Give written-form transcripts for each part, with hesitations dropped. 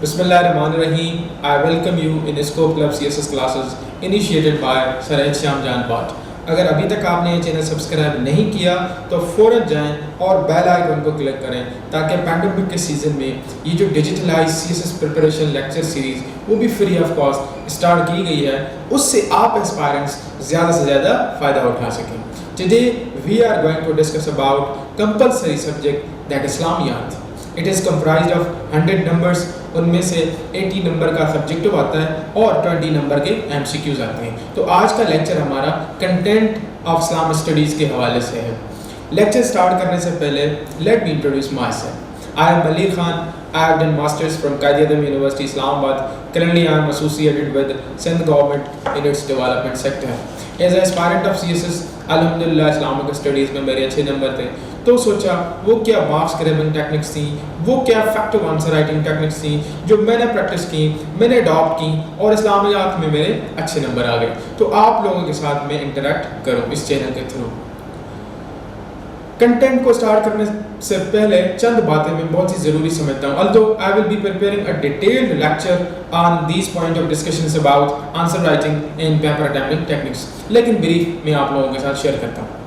Bismillahirrahmanirrahim. I welcome you in Scope Club CSS classes initiated by Sir Shyam Jan Bhatt. اگر ابھی تک آپ نے یہ چینل سبسکرائب نہیں کیا تو فوراً جائیں اور بیل آئیکن کو کلک کریں تاکہ پینڈیمک کے سیزن میں یہ جو digitalise C S S preparation lecture series وہ بھی فری آف کاسٹ اسٹارٹ کی گئی ہے، اس سے آپ اسپائرنٹس زیادہ سے زیادہ فائدہ اٹھا سکیں. Today we are going to discuss about compulsory subject that Islamiyat. It is comprised of 100 numbers. ان میں سے 80 نمبر کا سبجیکٹو آتا ہے اور 20 نمبر کے MCQs آتے ہیں. تو آج کا لیکچر ہمارا کنٹینٹ آف اسلام اسٹڈیز کے حوالے سے ہے. لیکچر سٹارٹ کرنے سے پہلے let me introduce my self. I am Malik Khan. I have done masters from Qaid-e-Azam University, Islamabad. Currently I am associated with Sindh government in its development sector. As an aspirant of CSS, الحمدللہ Islamic studies میں میرے اچھے number تھے، تو سوچا وہ کیا marks grabbing techniques تھیں، وہ کیا فیکٹو آنسر رائٹنگ ٹیکنکس تھیں جو میں نے پریکٹس کی، میں نے اڈاپٹ کی اور اسلامیات میں میرے اچھے نمبر آ گئے. تو آپ لوگوں کے ساتھ میں انٹریکٹ کروں اس چینل کے تھرو. کنٹینٹ کو سٹارٹ کرنے سے پہلے چند باتیں میں بہت ہی ضروری سمجھتا ہوں. although I will be preparing a detailed lecture on these point of discussions about answer writing and paper attempting techniques, لیکن بریف میں آپ لوگوں کے ساتھ شیئر کرتا ہوں.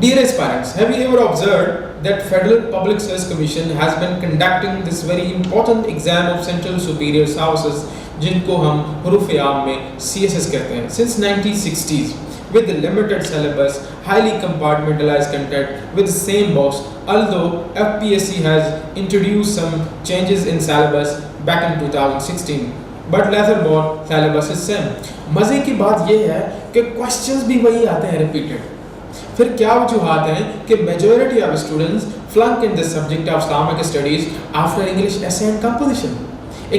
Dear aspirants, have you ever observed that Federal Public Service Commission has been conducting this very important exam of Central Superior Services جن کو ہم حروف عام میں CSS کہتے ہیں since 1960s with limited syllabus, highly compartmentalized content with the same box, although FPSC has introduced some changes in syllabus back in 2016, but furthermore syllabus is same. مزے کی بات یہ ہے کہ questions بھی وہی آتے ہیں repeated. پھر کیا وجوہات ہیں کہ majority of students flunk in the subject of Islamic studies after English essay and composition.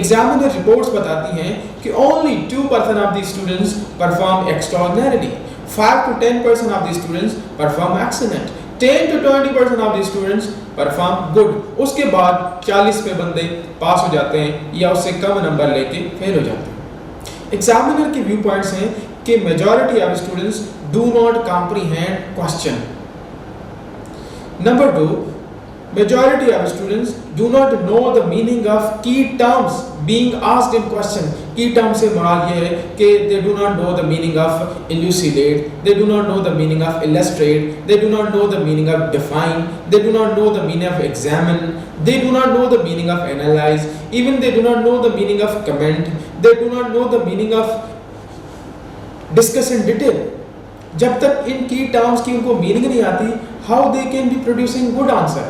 Examiner reports بتاتی ہیں کہ only 2% of the students perform extraordinarily, 5 to 10% of the students perform excellent, 10 to 20% of the students perform good. اس کے بعد 40 پہ بندے پاس ہو جاتے ہیں یا اس سے کم نمبر لے کے فیل ہو جاتے ہیں. ایگزامینر کے ویو پوائنٹس ہیں کہ majority of students do not comprehend question. Number 2, majority of students do not know the meaning of key terms being asked in question. Key terms سے مراد یہ ہے کہ they do not know the meaning of elucidate, they do not know the meaning of illustrate, they do not know the meaning of define, they do not know the meaning of examine, they do not know the meaning of analyze, even they do not know the meaning of comment, they do not know the meaning of discuss in detail. جب تک ان کی terms کی ان کو meaning نہیں آتی how they can be producing good answer.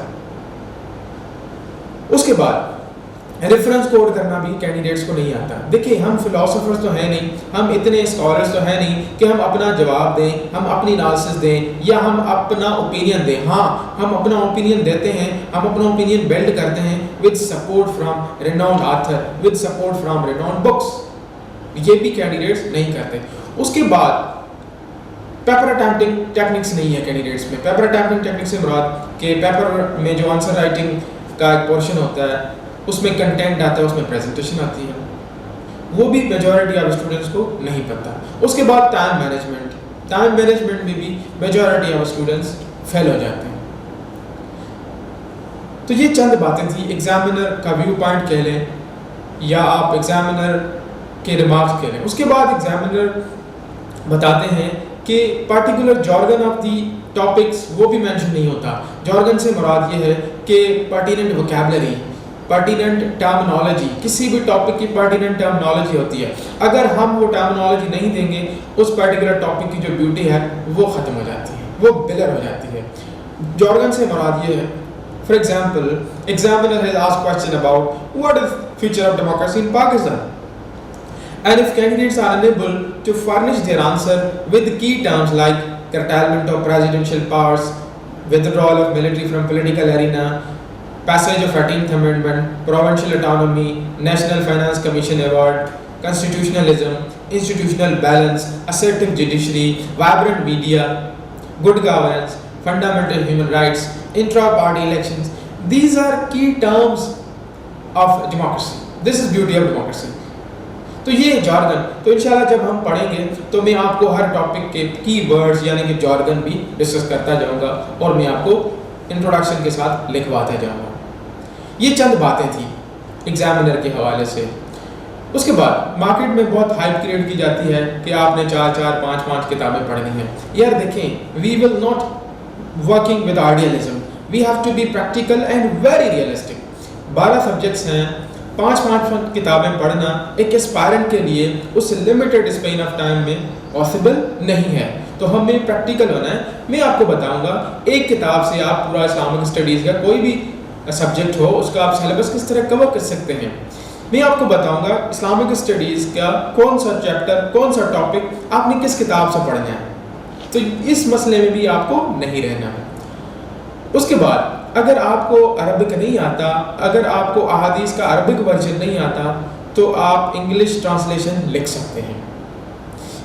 اس کے بعد reference code کرنا بھی کینڈیڈیٹس کو نہیں آتا. دیکھیں ہم فلاسفرز تو ہیں نہیں، ہم اتنے اسکالرز تو ہیں نہیں کہ ہم اپنا جواب دیں، ہم اپنی انالیسس دیں یا ہم اپنا اوپینین دیں. ہاں ہم اپنا اوپینین دیتے ہیں، ہم اپنا اوپینین بلڈ کرتے ہیں with support from renowned author, with support from renowned books. یہ بھی کینڈیڈیٹس نہیں کرتے. اس کے بعد پیپر اٹیمپٹنگ ٹیکنکس نہیں ہے کینڈیڈیٹس میں. پیپر اٹیمپٹنگ ٹیکنکس سے مراد کہ پیپر میں جو آنسر رائٹنگ کا ایک پورشن ہوتا ہے اس میں کنٹینٹ آتا ہے، اس میں پریزنٹیشن آتی ہے، وہ بھی میجورٹی آف اسٹوڈنٹس کو نہیں پتہ. اس کے بعد ٹائم مینجمنٹ میں بھی میجورٹی آف اسٹوڈنٹس فیل ہو جاتے ہیں. تو یہ چند باتیں تھیں. ایگزامینر کا ویو پوائنٹ کہہ لیں یا آپ ایگزامینر کے ریمارکس کہہ لیں. اس کے بعد ایگزامینر بتاتے ہیں کہ particular jargon of the topics وہ بھی مینشن نہیں ہوتا. جارگن سے مراد یہ ہے کہ پرٹیننٹ ووکیبلری، پرٹیننٹ ٹرمنالوجی، کسی بھی ٹاپک کی پرٹیننٹ ٹرمنالوجی ہوتی ہے. اگر ہم وہ ٹرمنالوجی نہیں دیں گے اس پرٹیکولر ٹاپک کی جو بیوٹی ہے وہ ختم ہو جاتی ہے، وہ بلر ہو جاتی ہے. جارگن سے مراد یہ ہے for example examiner has asked question about what is future of democracy in Pakistan, and if candidates are unable to furnish their answer with key terms like curtailment of presidential powers, withdrawal of military from political arena, passage of 18th Amendment, provincial autonomy, National Finance Commission award, constitutionalism, institutional balance, assertive judiciary, vibrant media, good governance, fundamental human rights, intra-party elections, these are key terms of democracy. This is beauty of democracy. تو یہ jargon, تو انشاءاللہ جب ہم پڑھیں گے تو میں آپ کو ہر ٹاپک کے کی ورڈز یعنی کہ جارگن بھی ڈسکس کرتا جاؤں گا اور میں آپ کو انٹروڈکشن کے ساتھ لکھواتا جاؤں گا. یہ چند باتیں تھیں. ایگزامینر کے حوالے سے. اس کے بعد مارکیٹ میں بہت ہائپ کریٹ کی جاتی ہے کہ آپ نے 4-5 کتابیں پڑھنی ہیں. یار دیکھیں, we will not working with idealism, we have to be practical and very realistic. 12 subjects ہیں, 5 کتابیں پڑھنا ایک اسپائرنٹ کے لیے اس لمیٹڈ اسپین آف ٹائم میں پاسبل نہیں ہے. تو ہمیں پریکٹیکل ہونا ہے. میں آپ کو بتاؤں گا ایک کتاب سے آپ پورا اسلامک اسٹڈیز کا کوئی بھی سبجیکٹ ہو اس کا آپ سلیبس کس طرح کور کر سکتے ہیں. میں آپ کو بتاؤں گا اسلامک اسٹڈیز کا کون سا چیپٹر, کون سا ٹاپک آپ نے کس کتاب سے پڑھنا ہے. تو اس مسئلے میں بھی آپ کو نہیں رہنا ہے. اس کے بعد اگر آپ کو عربک نہیں آتا, اگر آپ کو احادیث کا عربک ورژن نہیں آتا, تو آپ انگلش ٹرانسلیشن لکھ سکتے ہیں.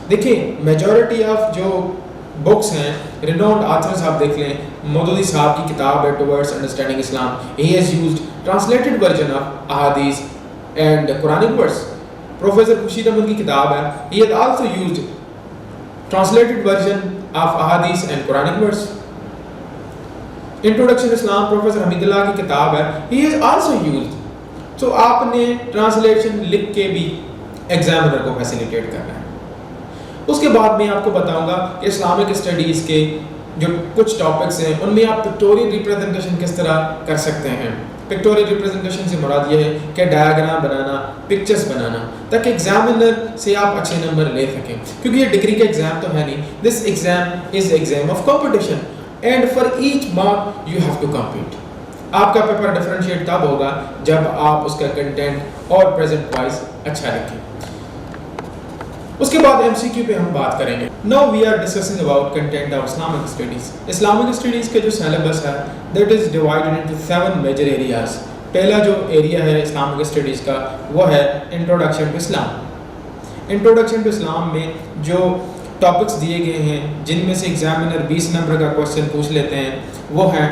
دیکھیں میجورٹی آف جو بکس ہیں, ریناؤنڈ آتھرز آپ دیکھ لیں, مودودی صاحب کی کتاب ہے towards understanding Islam, he has used translated version of ahadith and Quranic verse. Professor Khurshid Ahmad کی کتاب ہے, he has also used translated version of ahadith and Quranic verse. Introduction Islam professor Hamidullah کی کتاب ہے, ہی ہیز آلسو یوزڈ. تو آپ نے ٹرانسلیشن لکھ کے بھی ایگزامینر کو فیسیلیٹیٹ کرنا ہے. اس کے بعد میں آپ کو بتاؤں گا کہ اسلامک اسٹڈیز کے جو کچھ ٹاپکس ہیں ان میں آپ پکٹوریل ریپریزنٹیشن کس طرح کر سکتے ہیں. پکٹوریل ریپریزنٹیشن سے مراد یہ ہے کہ ڈائیگرام بنانا, پکچرز بنانا, تاکہ ایگزامینر سے آپ اچھے نمبر لے سکیں. کیونکہ یہ ڈگری کا ایگزام تو ہے نہیں, this exam is exam of competition and for each mark you have to compete. آپ کا پیپر ڈفرینشیٹ تب ہوگا جب آپ اس کا کنٹینٹ اور پریزنٹ وائز اچھا لکھیں. اس کے بعد MCQ پہ ہم بات کریں گے. Now we are discussing about content of Islamic studies. Islamic studies کے جو سیلیبس ہے that is divided into 7 major areas. پہلا جو ایریا ہے Islamic studies کا وہ ہے Introduction to Islam. Introduction to Islam میں جو ٹاپکس دیے گئے ہیں جن میں سے ایگزامینر 20 نمبر کا کوشچن پوچھ لیتے ہیں وہ ہیں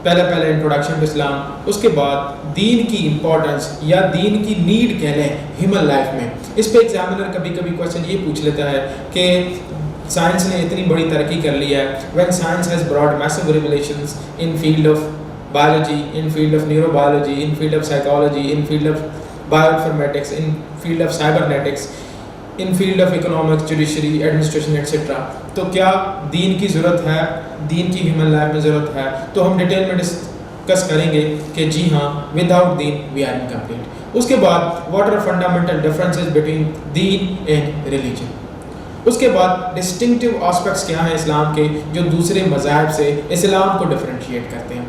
پہلا انٹروڈکشن ٹو اسلام. اس کے بعد دین کی امپورٹنس یا دین کی نیڈ کہہ لیں ہیومن لائف میں. اس پہ ایگزامینر کبھی کبھی کوشچن یہ پوچھ لیتا ہے کہ سائنس نے اتنی بڑی ترقی کر لی ہے, when science has brought massive revelations in field of biology, in field of neurobiology, in field of psychology, in field of bioinformatics, in field of cybernetics, in field of economics, judiciary, administration, etc. تو کیا دین کی ضرورت ہے, دین کی human life میں ضرورت ہے؟ تو ہم ڈیٹیل میں ڈسکس کریں گے کہ جی ہاں, without deen we are incomplete. اس کے بعد what are fundamental differences between deen and religion. اس کے بعد ڈسٹنکٹیو آسپیکٹس کیا ہیں اسلام کے جو دوسرے مذاہب سے اسلام کو ڈفرینشیٹ کرتے ہیں.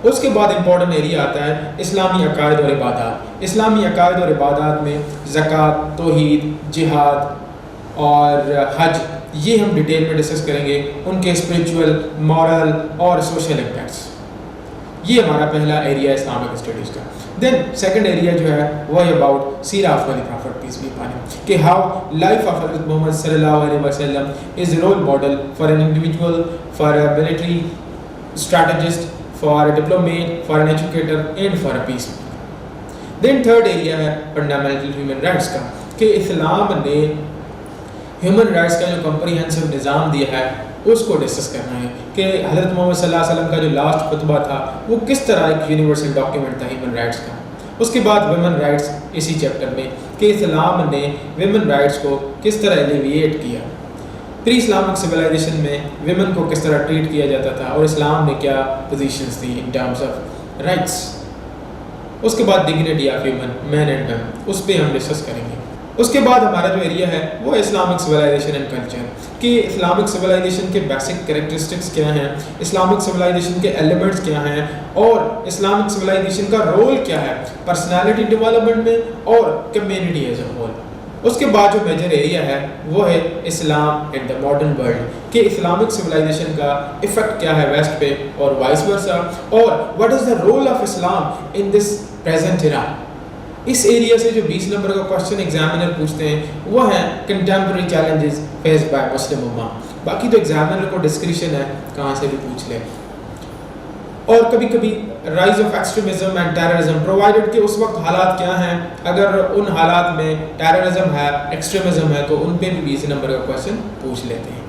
اس کے بعد امپورٹنٹ ایریا آتا ہے اسلامی عقائد اور عبادات. اسلامی عقائد اور عبادات میں زکوٰۃ, توحید, جہاد اور حج, یہ ہم ڈیٹیل میں ڈسکس کریں گے, ان کے اسپریچول, مورل اور سوشل امپیکٹس. یہ ہمارا پہلا ایریا ہے اسلامک اسٹڈیز کا. دین سیکنڈ ایریا جو ہے وہ ہے about seerah of holy prophet peace be upon him, کہ ہاؤ لائف آف حضرت محمد صلی اللہ علیہ وسلم is role model for an individual, for a military strategist, for a diplomat, for an educator and for a peacemaker. Then third area ہے fundamental human rights کا, کہ اسلام نے human rights کا جو comprehensive نظام دیا ہے اس کو ڈسکس کرنا ہے کہ حضرت محمد صلی اللہ علیہ وسلم کا جو لاسٹ خطبہ تھا وہ کس طرح ایک یونیورسل ڈاکیومنٹ تھا human rights کا. اس کے بعد women rights اسی چیپٹر میں, کہ اسلام نے women rights کو کس طرح ایلیویٹ کیا, پری اسلامک سویلائزیشن میں ویمن کو کس طرح ٹریٹ کیا جاتا تھا اور اسلام نے کیا پوزیشنز تھی ان ٹرمز آف رائٹس. اس کے بعد dignity of human, man and women, اس پہ ہم ڈسکس کریں گے. اس کے بعد ہمارا جو ایریا ہے وہ اسلامک سویلائزیشن اینڈ کلچر, کہ اسلامک سویلائزیشن کے بیسک کریکٹرسٹکس کیا ہیں, اسلامک سویلائزیشن کے ایلیمنٹس کیا ہیں, اور اسلامک سویلائزیشن کا رول کیا ہے پرسنالٹی ڈیولپمنٹ میں اور کمیونٹی ایز اے ہول. اس کے بعد جو میجر ایریا ہے وہ ہے Islam and the modern world, کہ اسلامک سویلائزیشن کا افیکٹ کیا ہے ویسٹ پہ اور وائس ورسا, اور what is the role of Islam in this present era. اس ایریا سے جو 20 نمبر کا کوشچن ایگزامینر پوچھتے ہیں وہ ہیں contemporary challenges face by Muslim امہ. باقی تو ایگزامینر کو ڈسکریشن ہے کہاں سے بھی پوچھ لے. اور کبھی کبھی rise of extremism and terrorism, provided کہ اس وقت حالات کیا ہیں, اگر ان حالات میں ٹیررزم ہے, ایکسٹریمزم ہے, تو ان پہ بھی 20 نمبر کا کوشچن پوچھ لیتے ہیں.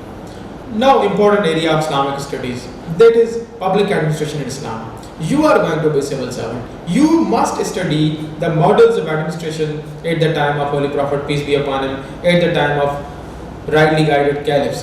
Now, important area of Islamic studies, that is public administration in Islam. You are going to be civil servant. You must study the models of administration at the time of Holy Prophet, peace be upon him, at the time of rightly guided caliphs.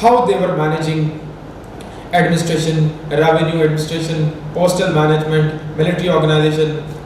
how they were managing administration, revenue administration, postal management, military organization,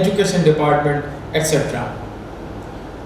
education department, etc.